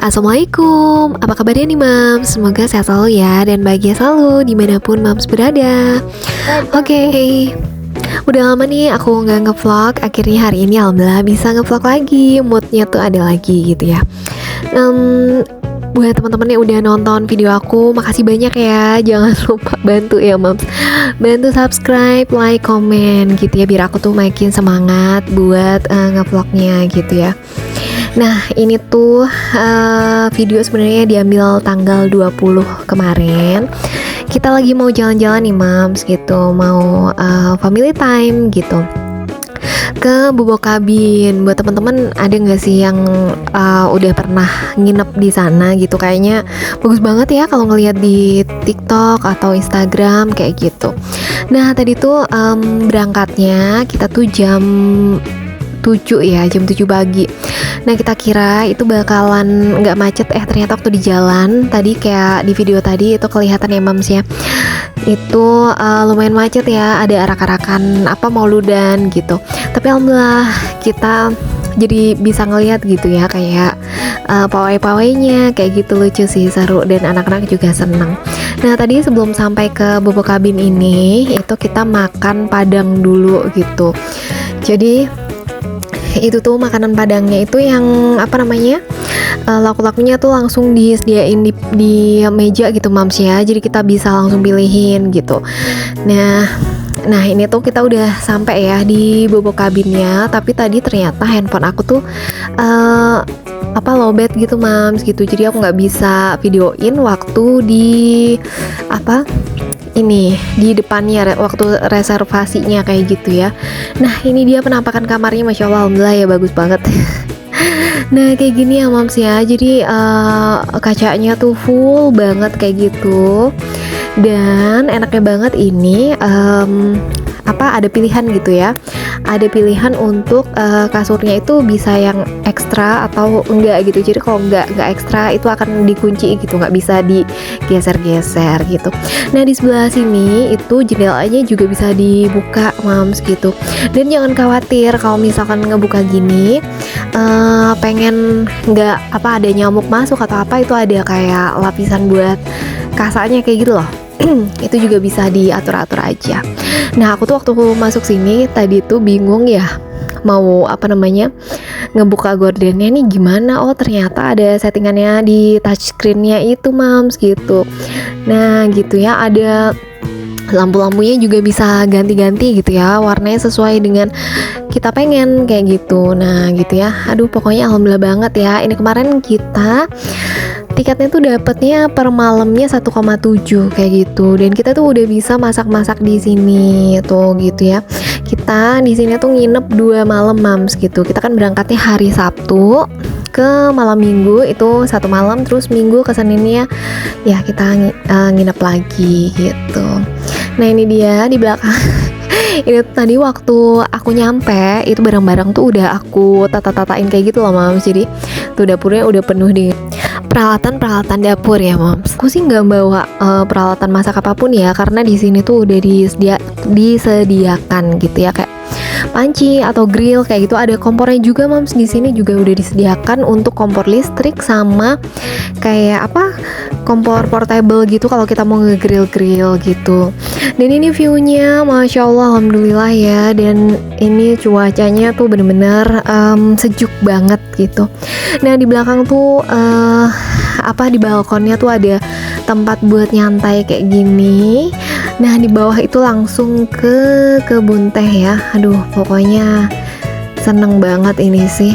Assalamualaikum, apa kabarnya nih Mams? Semoga sehat selalu ya dan bahagia selalu dimanapun Mams berada. Oke, udah lama nih aku nggak ngevlog. Akhirnya hari ini alhamdulillah bisa ngevlog lagi. Moodnya tuh ada lagi gitu ya. Buat teman-teman yang udah nonton video aku, makasih banyak ya. Jangan lupa bantu ya Mams, bantu subscribe, like, komen gitu ya, biar aku tuh makin semangat buat ngevlognya gitu ya. Nah ini tuh video sebenarnya diambil tanggal 20 kemarin. Kita lagi mau jalan-jalan nih Mams gitu, mau family time gitu ke Bubokabin. Buat teman-teman ada nggak sih yang udah pernah nginep di sana gitu? Kayaknya bagus banget ya kalau ngelihat di TikTok atau Instagram kayak gitu. Nah tadi tuh berangkatnya kita tuh jam 7 ya, jam 7 pagi. Nah kita kira itu bakalan nggak macet, ternyata waktu di jalan tadi kayak di video tadi itu kelihatan ya Mams ya, itu lumayan macet ya, ada arak-arakan apa mauludan gitu. Tapi alhamdulillah kita jadi bisa ngelihat gitu ya, kayak pawai-pawainya kayak gitu, lucu sih, seru, dan anak-anak juga seneng. Nah tadi sebelum sampai ke Bubokabin ini itu kita makan padang dulu gitu. Jadi itu tuh makanan padangnya itu yang apa namanya, lauk-lauknya tuh langsung disediain di meja gitu Mams ya, jadi kita bisa langsung pilihin gitu. Nah ini tuh kita udah sampai ya di Bubokabinnya, tapi tadi ternyata handphone aku tuh lowbat gitu Mams gitu, jadi aku nggak bisa videoin waktu di ini di depannya waktu reservasinya kayak gitu ya. Nah ini dia penampakan kamarnya, masya Allah, alhamdulillah ya, bagus banget. Nah kayak gini ya Mams ya, jadi kacanya tuh full banget kayak gitu, dan enaknya banget ini ada pilihan gitu ya, ada pilihan untuk kasurnya itu bisa yang ekstra atau enggak gitu. Jadi kalau enggak ekstra itu akan dikunci gitu, nggak bisa digeser-geser gitu. Nah di sebelah sini itu jendelanya juga bisa dibuka Mams gitu, dan jangan khawatir kalau misalkan ngebuka gini pengen nggak ada nyamuk masuk atau apa, itu ada kayak lapisan buat kasanya kayak gitu loh. Itu juga bisa diatur-atur aja. Nah aku tuh waktu masuk sini tadi tuh bingung ya, mau ngebuka gordennya nih gimana. Oh ternyata ada settingannya di touchscreennya itu Mams gitu. Nah gitu ya, ada lampu-lampunya juga bisa ganti-ganti gitu ya, warnanya sesuai dengan kita pengen kayak gitu. Nah gitu ya, aduh pokoknya alhamdulillah banget ya. Ini kemarin kita tiketnya tuh dapatnya per malamnya 1,7 kayak gitu, dan kita tuh udah bisa masak-masak di sini tuh gitu ya. Kita di sini tuh nginep 2 malam Mams gitu. Kita kan berangkatnya hari Sabtu ke malam Minggu itu 1 malam, terus Minggu ke Seninnya ya kita nginep lagi gitu. Nah ini dia di belakang. Ini tuh tadi waktu aku nyampe itu barang-barang tuh udah aku tata-tatain kayak gitu loh Mams. Jadi tuh dapurnya udah penuh di peralatan dapur ya Mams. Aku sih nggak bawa peralatan masak apapun ya, karena di sini tuh udah disediakan gitu ya, kayak panci atau grill kayak gitu. Ada kompornya juga Mams, di sini juga udah disediakan untuk kompor listrik sama kayak kompor portable gitu kalau kita mau ngegrill gitu. Dan ini viewnya masya Allah alhamdulillah ya, dan ini cuacanya tuh bener-bener sejuk banget gitu. Nah di belakang tuh di balkonnya tuh ada tempat buat nyantai kayak gini. Nah di bawah itu langsung ke kebun teh ya. Aduh pokoknya seneng banget ini sih.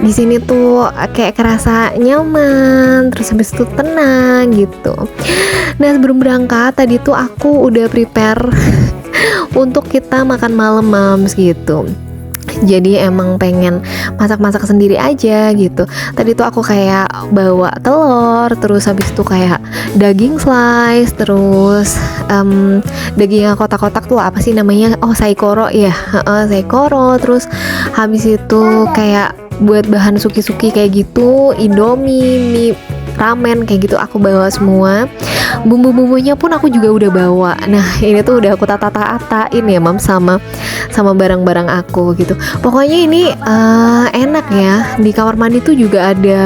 Di sini tuh kayak kerasa nyaman, terus habis itu tenang gitu. Nah sebelum berangkat tadi tuh aku udah prepare untuk kita makan malam Mams gitu. Jadi emang pengen masak-masak sendiri aja gitu. Tadi tuh aku kayak bawa telur, terus habis itu kayak daging slice, terus daging yang kotak-kotak tuh apa sih namanya? Oh saikoro ya, saikoro. Terus habis itu kayak buat bahan suki-suki kayak gitu, Indomie, mie, ramen kayak gitu aku bawa semua. Bumbu-bumbunya pun aku juga udah bawa. Nah ini tuh udah aku tata-tatain ya Mam sama barang-barang aku gitu. Pokoknya ini enak ya. Di kamar mandi tuh juga ada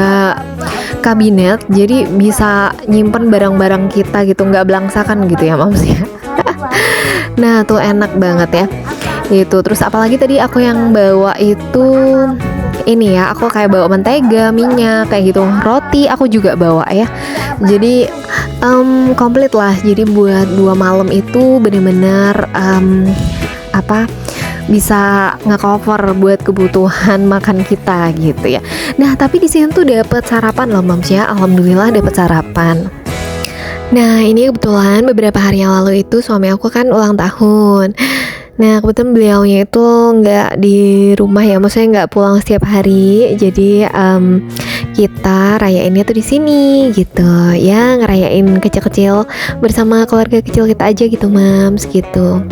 kabinet, jadi bisa nyimpen barang-barang kita gitu, nggak belangsakan gitu ya Mams ya. Nah tuh enak banget ya itu. Terus apalagi tadi aku yang bawa itu ini ya, aku kayak bawa mentega, minyak kayak gitu, roti aku juga bawa ya. Jadi komplit lah. Jadi buat 2 malam itu bener-bener bisa nge-cover buat kebutuhan makan kita gitu ya. Nah tapi di sini tuh dapat sarapan loh Mams ya, alhamdulillah dapat sarapan. Nah ini kebetulan beberapa hari yang lalu itu suami aku kan ulang tahun. Nah kebetulan beliaunya itu nggak di rumah ya, maksudnya nggak pulang setiap hari. Jadi kita rayainnya tuh di sini gitu ya, ngerayain kecil-kecil bersama keluarga kecil kita aja gitu Mams gitu.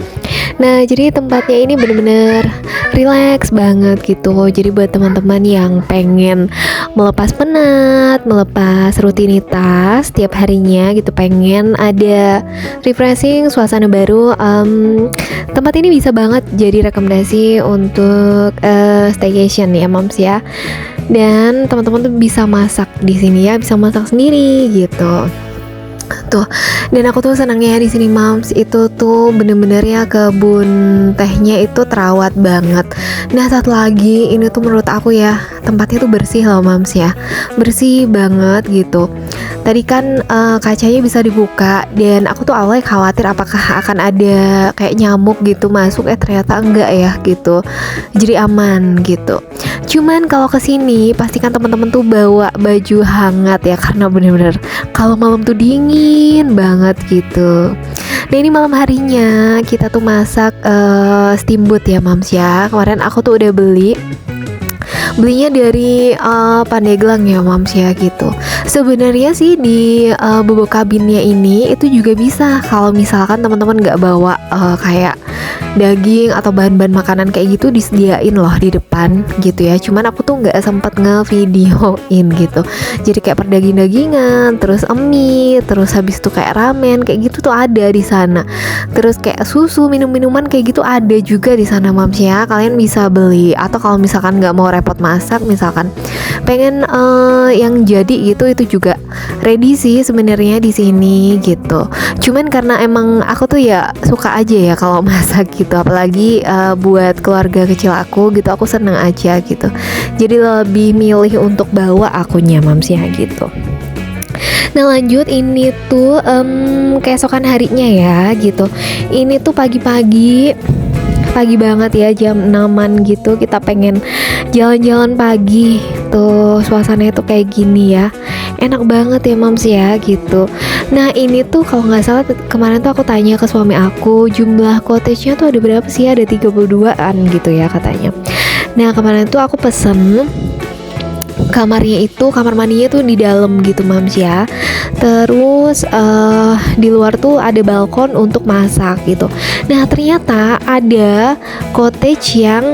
Nah jadi tempatnya ini bener-bener relax banget gitu. Jadi buat teman-teman yang pengen melepas penat, melepas rutinitas tiap harinya gitu, pengen ada refreshing, suasana baru, tempat ini bisa banget jadi rekomendasi untuk staycation ya Mams ya. Dan teman-teman tuh bisa masak di sini ya, bisa masak sendiri gitu. Tuh, dan aku tuh senangnya di sini Mams, itu tuh bener-bener ya kebun tehnya itu terawat banget. Nah satu lagi ini tuh menurut aku ya, tempatnya tuh bersih loh Mams ya, bersih banget gitu. Tadi kan kacanya bisa dibuka, dan aku tuh awalnya khawatir apakah akan ada kayak nyamuk gitu masuk, ternyata enggak ya gitu. Jadi aman gitu. Cuman kalau kesini pastikan teman-teman tuh bawa baju hangat ya, karena bener-bener kalau malam tuh dingin banget gitu. Nah ini malam harinya kita tuh masak steamboat ya Mams ya. Kemarin aku tuh udah belinya dari Pandeglang ya Mams ya gitu. Sebenarnya sih di bubuk kabinnya ini itu juga bisa kalau misalkan teman-teman nggak bawa kayak daging atau bahan-bahan makanan kayak gitu, disediain loh di depan gitu ya. Cuman aku tuh nggak sempet ngevideoin gitu. Jadi kayak perdaging-dagingan, terus mie, terus habis itu kayak ramen kayak gitu tuh ada di sana. Terus kayak susu, minum-minuman kayak gitu ada juga di sana Mams ya. Kalian bisa beli, atau kalau misalkan nggak mau repot masak, misalkan pengen yang jadi gitu, itu juga ready sih sebenarnya di sini gitu. Cuman karena emang aku tuh ya suka aja ya kalau masak gitu, apalagi buat keluarga kecil aku gitu, aku seneng aja gitu. Jadi lebih milih untuk bawa akunya Mams ya gitu. Nah lanjut, ini tuh keesokan harinya ya gitu. Ini tuh pagi banget ya, jam 6-an gitu, kita pengen jalan-jalan pagi tuh, suasananya tuh kayak gini ya, enak banget ya Mams ya gitu. Nah ini tuh kalau nggak salah kemarin tuh aku tanya ke suami aku, jumlah cottage-nya tuh ada berapa sih, ada 32an gitu ya katanya. Nah kemarin tuh aku pesen kamarnya itu, kamar mandinya tuh di dalam gitu Mams ya. Terus di luar tuh ada balkon untuk masak gitu. Nah ternyata ada cottage yang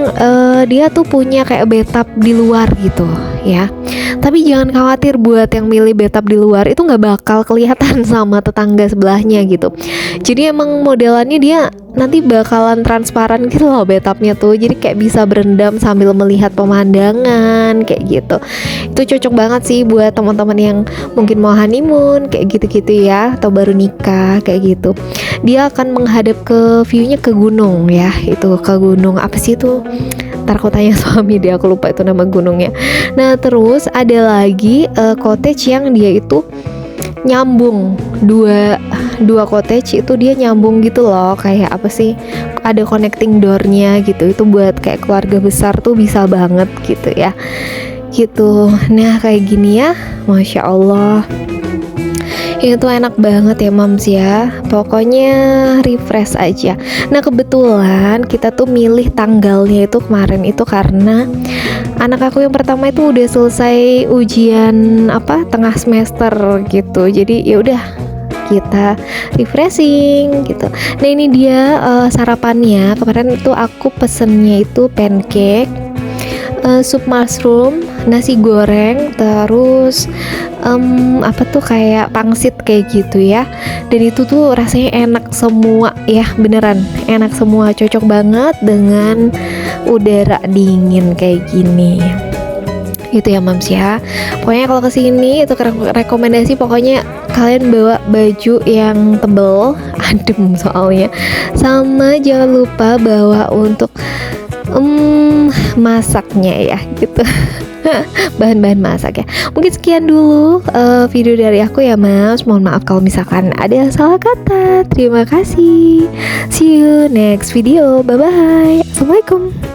dia tuh punya kayak bathtub di luar gitu ya. Tapi jangan khawatir buat yang milih bathtub di luar, itu nggak bakal kelihatan sama tetangga sebelahnya gitu. Jadi emang modelannya dia nanti bakalan transparan gitu loh bathtubnya tuh, jadi kayak bisa berendam sambil melihat pemandangan kayak gitu. Itu cocok banget sih buat teman-teman yang mungkin mau honeymoon kayak gitu-gitu ya, atau baru nikah kayak gitu. Dia akan menghadap ke view-nya ke gunung ya, itu ke gunung apa sih itu, ntar aku tanya suami dia, aku lupa itu nama gunungnya. Nah terus ada lagi cottage yang dia itu nyambung, dua cottage itu dia nyambung gitu loh, kayak apa sih, ada connecting doornya gitu. Itu buat kayak keluarga besar tuh bisa banget gitu ya gitu. Nah kayak gini ya, Masya Allah, ini tuh enak banget ya Mams ya, pokoknya refresh aja. Nah kebetulan kita tuh milih tanggalnya itu kemarin itu karena anak aku yang pertama itu udah selesai ujian tengah semester gitu. Jadi ya udah kita refreshing gitu. Nah ini dia sarapannya. Kemarin itu aku pesennya itu pancake, sup mushroom, nasi goreng, terus kayak pangsit kayak gitu ya. Dan itu tuh rasanya enak semua ya, beneran enak semua, cocok banget dengan udara dingin kayak gini gitu ya Mams ya. Pokoknya kalau kesini itu rekomendasi, pokoknya kalian bawa baju yang tebel, adem soalnya, sama jangan lupa bawa untuk masaknya ya gitu. Bahan-bahan masak ya. Mungkin sekian dulu video dari aku ya Mams. Mohon maaf kalau misalkan ada salah kata. Terima kasih. See you next video. Bye bye. Assalamualaikum.